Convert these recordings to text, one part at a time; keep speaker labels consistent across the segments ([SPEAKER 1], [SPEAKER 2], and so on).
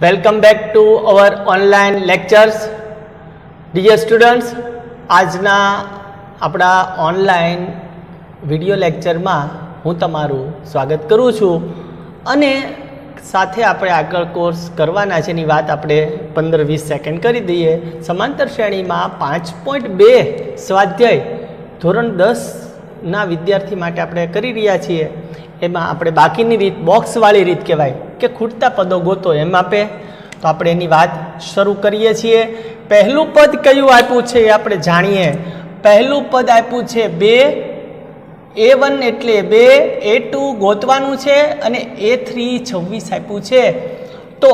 [SPEAKER 1] Welcome back to our online lectures. Dear students, આજના આપણા online video લેક્ચરમાં હું તમારું સ્વાગત કરું છું અને સાથે આપણે આગળ કોર્સ કરવાના છે એની વાત આપણે 15-20 સેકન્ડ કરી દઈએ. સમાંતર શ્રેણીમાં 5.2 સ્વાધ્યાય ધોરણ 10 ના વિદ્યાર્થી માટે આપણે કરી રહ્યા છીએ. એમાં આપણે બાકીની રીત બોક્સવાળી રીત કહેવાય કે ખૂટતા પદો ગોતો એમ આપે. તો આપણે એની વાત શરૂ કરીએ છીએ. પહેલું પદ કયું આપ્યું છે એ આપણે જાણીએ. પહેલું પદ આપ્યું છે 2, A1 એટલે 2, A2 ગોતવાનું છે અને A3 26 આપ્યું છે. તો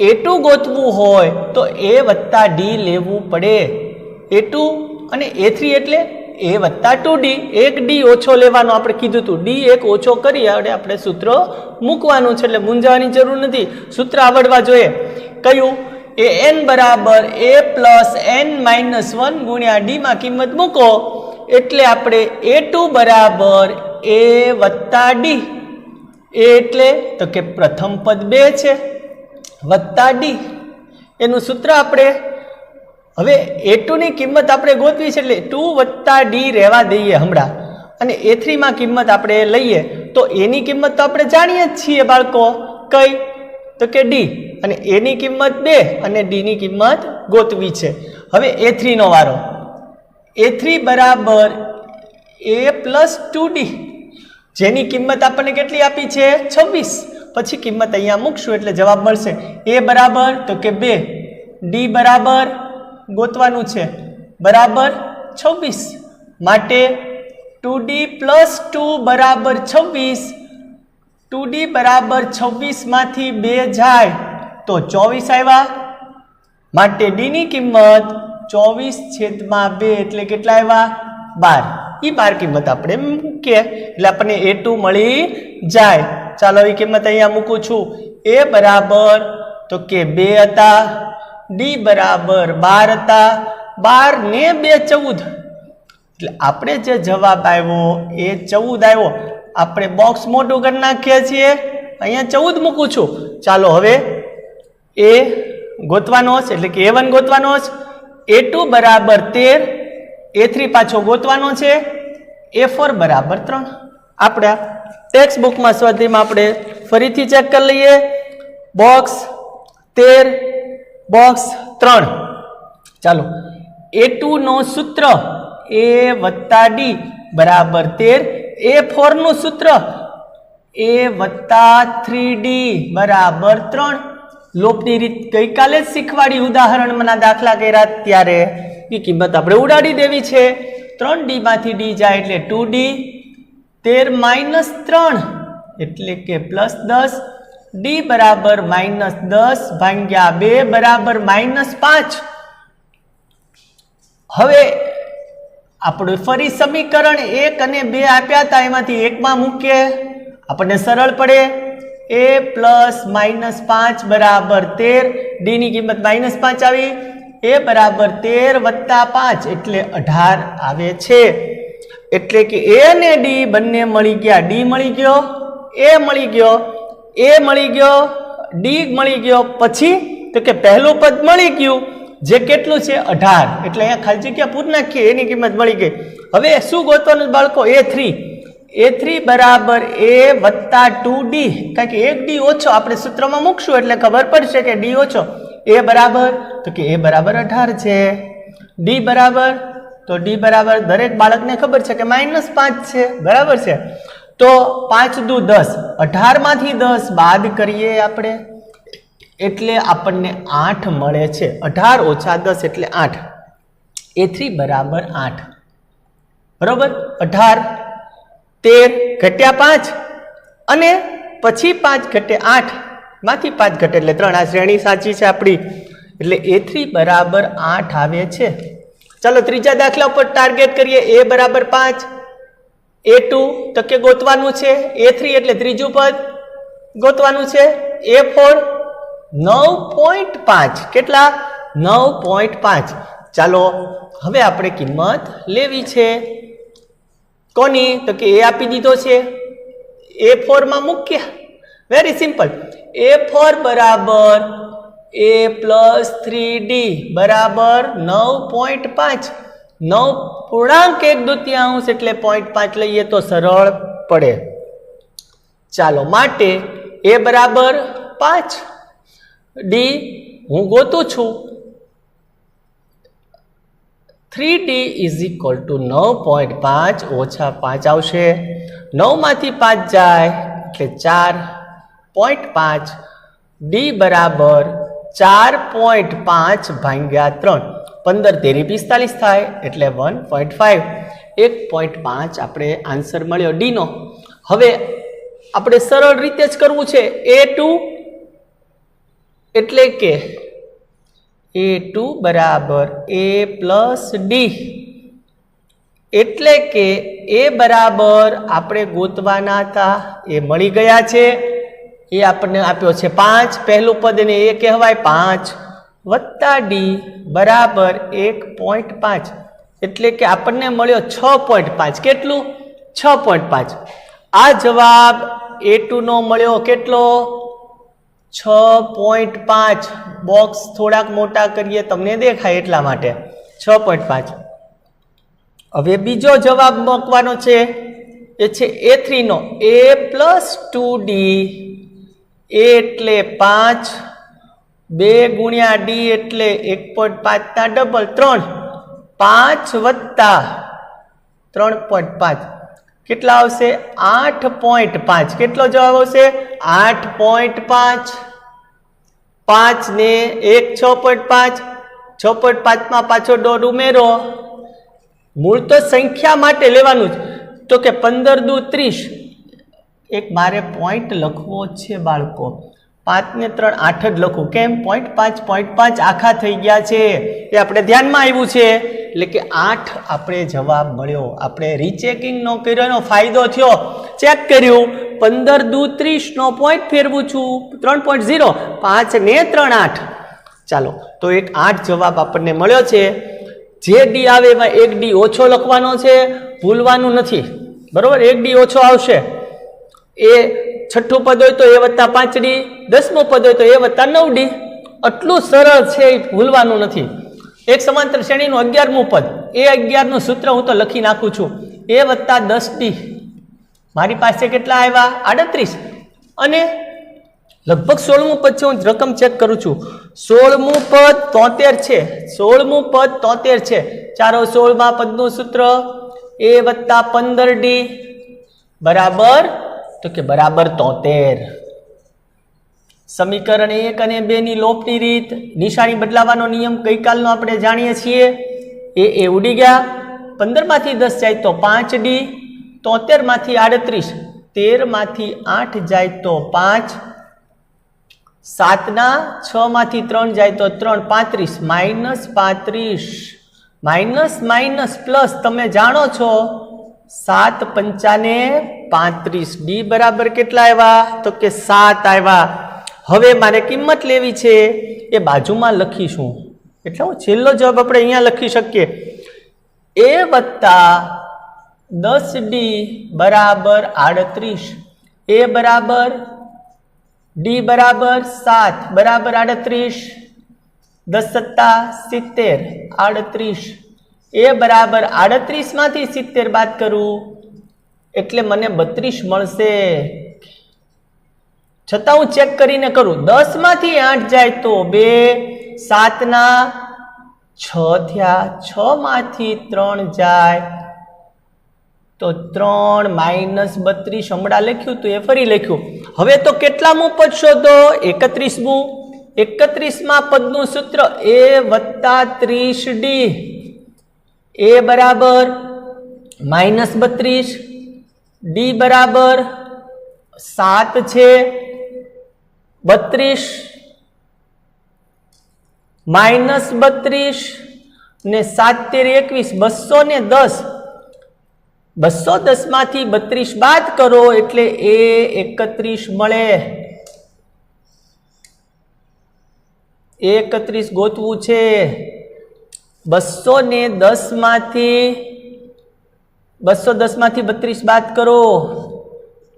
[SPEAKER 1] A2 ગોતવું હોય તો A વત્તા D લેવું પડે. A2 અને A3 એટલે A વત્તા 2D, એક D ઓછો લેવાનો આપણે કીધું હતું. D એક ઓછો કરી આપણે સૂત્ર મૂકવાનું છે, એટલે મૂંઝાવાની જરૂર નથી, સૂત્ર આવડવા જોઈએ. કયું? an બરાબર a પ્લસ n માઇનસ 1 ગુણ્યા d માં કિંમત મૂકો એટલે આપણે a2 બરાબર a વત્તા d. a એટલે તો કે પ્રથમ પદ 2 છે વત્તા d. એનું સૂત્ર આપણે હવે a2 ની કિંમત આપણે ગોતવી છે એટલે 2 વત્તા d રહેવા દઈએ હમણાં, અને a3 માં કિંમત આપણે લઈએ તો a ની કિંમત તો આપણે જાણીએ જ છીએ બાળકો. કઈ? તો કે d, અને a ની કિંમત 2 અને d ની કિંમત ગોતવી છે. હવે a3 નો વારો. a3 બરાબર a પ્લસ 2d, જેની કિંમત આપણને કેટલી આપી છે? 26. પછી કિંમત અહીંયા મૂકશું એટલે જવાબ મળશે. a બરાબર તો કે 2, d બરાબર ગોતવાનું છે બરાબર 26, માટે 2d પ્લસ 2 બરાબર 26. 2d બરાબર 26 માંથી 2 જાય તો 24 આવ્યા, માટે d ની કિંમત 24/2 એટલે કેટલા આવ્યા? 12. એ 12 કિંમત આપણે મૂકીએ એટલે આપણને a2 મળી જાય. ચાલો એ કિંમત અહીંયા મૂકું છું. a બરાબર તો કે 2 હતા, d બરાબર 12 હતા, 12 ને 2 14, એટલે આપણે જે જવાબ આવ્યો એ 14 આવ્યો. આપણે બોક્સ મોટું કરી નાખીએ છીએ, અહીંયા 14 મૂકું છું. ચાલો હવે એ ગોતવાનો છે એટલે કે a1 ગોતવાનો છે. a2 બરાબર 13, a3 પાછો ગોતવાનો છે, a4 બરાબર 3. આપણે ટેક્સ્ટ બુકમાં સ્વાધ્યાયમાં આપણે ફરીથી ચેક કરી લઈએ. Box 13, box 3. ચાલો a2 નો સૂત્ર a વત્તા d બરાબર 13, a4 નું સૂત્ર a વત્તા 3d બરાબર 3. લોપની રીત ગઈકાલે જ શીખવાડી, ઉદાહરણના દાખલા કર્યા ત્યારે. એ કિંમત આપણે ઉડાડી દેવી છે. 3d માંથી d જાય એટલે 2d, 13 માઇનસ 3 એટલે કે પ્લસ 10, d બરાબર માઇનસ 10 ભાગ્યા 2 બરાબર માઇનસ 5. હવે આપણે ફરી સમીકરણ 1 અને 2 આપ્યા હતા, એમાંથી 1 માં મૂકીએ આપણને સરળ પડે. a પ્લસ માઇનસ 5 બરાબર 13, d ની કિંમત માઇનસ 5 આવી, a બરાબર 13 વત્તા 5 એટલે 18 આવે છે. એટલે કે a અને d બંને મળી ગયા. d મળી ગયો, a મળી ગયો, a મળી ગયો, d મળી ગયો. પછી તો કે પહેલું પદ મળી ગયું જે કેટલું છે? 18. એટલે અહીંયા ખાલી જગ્યા પૂરી નાખીએ, એની કિંમત મળી ગઈ. હવે શું ગોતવાનું બાળકો? a3. a3 બરાબર a વત્તા 2d, કારણ કે એક d ઓછો આપણે સૂત્રમાં મૂકશું એટલે ખબર પડશે કે d ઓછો. a બરાબર તો કે a બરાબર 18 છે. d બરાબર તો d બરાબર દરેક બાળકને ખબર છે કે -5 છે, બરાબર છે. તો 5 દુ 10, 18 માંથી 10 બાદ કરીએ આપણે એટલે આપણને 8 મળે છે. 18 ઓછા 10 એટલે 8. a3 બરાબર 8, બરોબર. 18, 13 ઘટ્યા 5 અને પછી 5 ઘટે 8 માંથી 5 ઘટે એટલે 3. આ શ્રેણી સાચી છે આપણી, એટલે a3 બરાબર 8 આવે છે. ચાલો ત્રીજા દાખલા ઉપર ટાર્ગેટ કરીએ. a બરાબર 5, a2 તો કે ગોતવાનું છે, a3 એટલે ત્રીજું પદ ગોતવાનું છે, a4 9.5. કેટલા? 9.5. ચાલો હવે આપણે કિંમત લેવી છે. કોની? તો કે a આપી દીધો છે, a4 માં મૂક્યા. Very simple. a4 બરાબર એ પ્લસ 3d બરાબર 9.5. 9.1 એટલે 0.5 લઈએ તો સરળ પડે. ચાલો, માટે એ બરાબર 5, ડી હું ગોતું છું 3d ઇઝ ઇક્વલ ટુ 9.5 ઓછા 5 આવશે. 9 માંથી 5 જાય એટલે 4.5. ડી બરાબર 4.5 ભાગ્યા 3, 15 તેરી 45 થાય એટલે 1.5. 1.5 આપણે આન્સર મળ્યો ડી નો. હવે આપણે સરળ રીતે જ કરવું છે. A2 એટલે કે A2 બરાબર A પ્લસ ડી, એટલે કે એ બરાબર આપણે ગોતવાના હતા એ મળી ગયા છે. એ આપણને આપ્યો છે 5, પહેલું પદ એને એ કહેવાય 5 વત્તા ડી બરાબર 1.5, એટલે કે આપણને મળ્યો 6.5. કેટલું? 6.5. આ જવાબ A2 નો મળ્યો કેટલો? 6.5. બોક્સ થોડાક મોટા કરીએ તમને દેખાય એટલા માટે 6.5. હવે બીજો જવાબ મૂકવાનો છે, એ છે A3 no. A plus 2d એટલે 5, 2 ગુણ્યા ડી એટલે 1.5 ના ડબલ 3, 5 વત્તા 3.5 કેટલા આવશે? 8.5. કેટલો જવાબ આવશે? 8.5. 5 ને 1 6.5, 6.5 માં પાછો દોઢ ઉમેરો. મૂળ તો સંખ્યા માટે લેવાનું જ, તો કે 15 દુ 30. એક મારે પોઈન્ટ લખવો છે બાળકો. 5 ને 3 8 જ લખું. કેમ? 0.5 આખા થઈ ગયા છે એ આપણે ધ્યાનમાં આવ્યું છે, એટલે કે 8 આપણે જવાબ મળ્યો. આપણે રીચેકિંગ નો કર્યો એનો ફાયદો થયો. ચેક કર્યું, 15 દુ 30 નો પોઈન્ટ ફેરવું છું 3.0, 5 ને 3 8. ચાલો, તો એક 8 જવાબ આપણને મળ્યો છે. જે ડી આવે એમાં એક ડી ઓછો લખવાનો છે, ભૂલવાનું નથી. બરોબર? એક ડી ઓછો આવશે. એ છઠ્ઠું પદ હોય તો એ વત્તા 5d, 10મું પદ હોય તો એ વત્તા 9d. આટલું સરળ છે, એ ભૂલવાનું નથી. એક સમાંતર શ્રેણીનું 11મું પદ, એ 11 નું સૂત્ર હું તો લખી નાખું છું, એ વત્તા 10d. મારી પાસે કેટલા આવ્યા? 38. અને લગભગ 16મું પદ છે, હું રકમ ચેક કરું છું. 16મું પદ 73 છે. 16મું પદ 73 છે. ચારો 16માં પદનું સૂત્ર એ વત્તા 15d બરાબર, તો કે બરાબર 73. સમીકરણ 1 અને 2 ની લોપની રીત, નિશાની બદલાવાનો નિયમ ગઈકાલનો આપણે જાણીએ છીએ. એ ઉડી ગયા. 15 માંથી 10 જાય તો 5d, 73 માંથી 38, 13 માંથી 8 જાય તો 5, 7 ના 6 માંથી 3 જાય તો 3, 35 માઇનસ 35 માઇનસ માઇનસ પ્લસ. તમે જાણો છો 7 પંચાને 35. ડી બરાબર કેટલા આવ્યા? તો કે 7 આવ્યા. હવે મારે કિંમત લેવી છે, એ બાજુમાં લખીશું, એટલે હું છેલ્લો જવાબ આપણે અહીંયા લખી શકીએ. એ વત્તા 10d બરાબર 38. એ બરાબર ડી બરાબર 7 બરાબર 38, 10 સત્તા 70, 38. એ બરાબર 38 માંથી 70 બાદ કરું એટલે મને 32 મળશે. છતાં હું ચેક કરીને કરું. 10 માંથી 8 જાય તો 2, 7 ના 6 થયા, 6 માંથી 3 જાય તો 3 માઇનસ 32. હમણાં લખ્યું તો એ ફરી લખ્યું. હવે તો કેટલામું પદ શોધો? 31મું. 31માં પદનું સૂત્ર એ વત્તા 30d. એ બરાબર માઇનસ 32, ડી બરાબર 7 છે, 32 માઇનસ 32 ને 7 તેર 21, 210. 210 માંથી 32 બાદ કરો એટલે એ 31 મળે. 31 ગોતવું છે. 210 માંથી 32 બાદ કરો,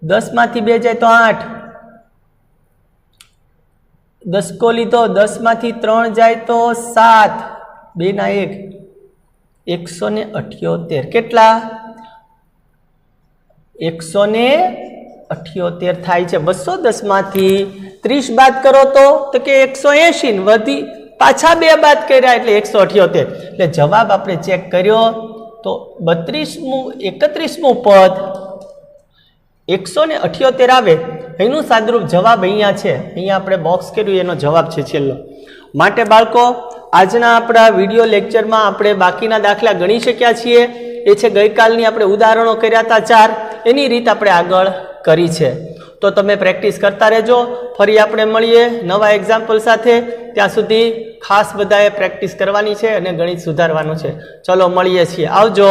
[SPEAKER 1] 10 માંથી 2 જાય તો 8, દસકો લીધો, 10 માંથી 3 જાય તો 7, 2 ના 1, 178. કેટલા? 178 થાય છે. 210 માંથી 30 બાદ કરો તો કે 180 ને વધી પાછા 2 બાદ કર્યા એટલે 178. એટલે જવાબ આપણે ચેક કર્યો તો 31મું પદ 178 આવે. એનું સાદરૂપ જવાબ અહીંયા છે. અહીંયા આપણે બોક્સ કર્યું એનો જવાબ છે છેલ્લો. માટે બાળકો આજના આપણા વિડીયો લેક્ચરમાં આપણે બાકીના દાખલા ગણી શક્યા છીએ. એ છે ગઈકાલની આપણે ઉદાહરણો કર્યા હતા 4, એની રીત આપણે આગળ કરી છે. તો તમે પ્રેક્ટિસ કરતા રહેજો. ફરી આપણે મળીએ નવા એક્ઝામ્પલ સાથે. ત્યાં સુધી ખાસ બધાએ પ્રેક્ટિસ કરવાની છે અને ગણિત સુધારવાનું છે. ચલો મળીએ છીએ. આવજો.